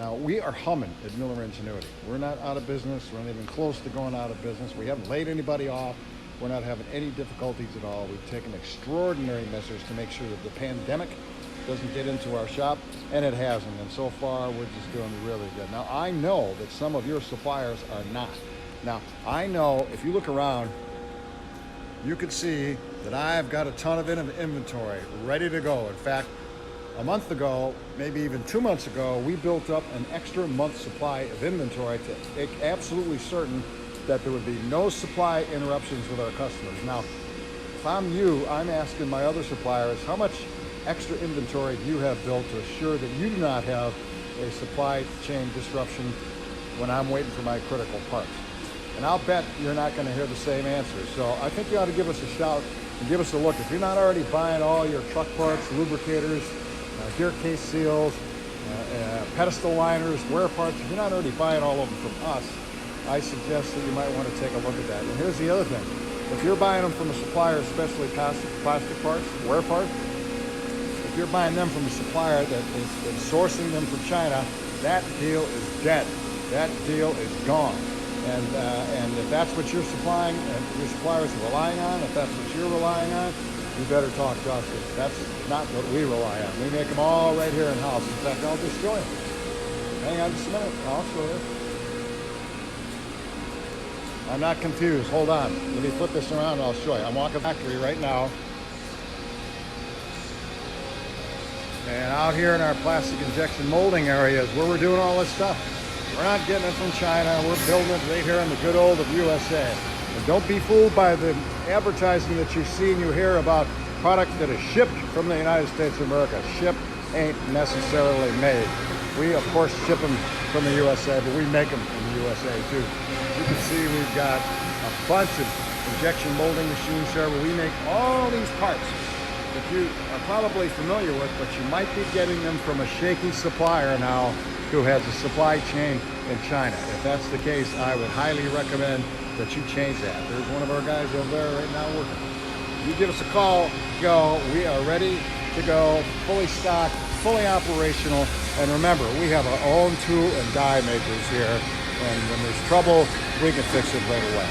Now, we are humming at Miller Ingenuity. We're not out of business. We're not even close to going out of business. We haven't laid anybody off. We're not having any difficulties at all. We've taken extraordinary measures to make sure that the pandemic doesn't get into our shop, and it hasn't. And so far, we're just doing really good. Now, I know that some of your suppliers are not. Now, I know if you look around, you can see that I've got a ton of inventory ready to go. In fact, a month ago, maybe even 2 months ago, we built up an extra month supply of inventory to make absolutely certain that there would be no supply interruptions with our customers. Now, if I'm you, I'm asking my other suppliers, how much extra inventory do you have built to assure that you do not have a supply chain disruption when I'm waiting for my critical parts? And I'll bet you're not going to hear the same answer. So I think you ought to give us a shout and give us a look. If you're not already buying all your truck parts, lubricators, gear case seals, pedestal liners, wear parts, if you're not already buying all of them from us, I suggest that you might want to take a look at that. And here's the other thing. If you're buying them from a supplier, especially plastic parts, wear parts, if you're buying them from a supplier that is sourcing them from China, that deal is dead. That deal is gone. And if that's what you're supplying, and your suppliers are relying on, if that's what you're relying on, you better talk to us. That's not what we rely on. We make them all right here in-house. In fact, I'll just show you. Hang on just a minute. I'll show you. I'm not confused. Hold on. Let me flip this around and I'll show you. I'm walking the factory right now. And out here in our plastic injection molding areas where we're doing all this stuff. We're not getting it from China. We're building it right here in the good old of USA. And don't be fooled by the advertising that you see and you hear about product that is shipped from the United States of America. Shipped ain't necessarily made. We, of course, ship them from the USA, but we make them in the USA, too. You can see we've got a bunch of injection molding machines here where we make all these parts that you are probably familiar with, but you might be getting them from a shaky supplier now who has a supply chain in China. If that's the case, I would highly recommend that you change that. There's one of our guys over there right now working. You give us a call, go. We are ready to go, fully stocked, fully operational. And remember, we have our own tool and die makers here. And when there's trouble, we can fix it right away.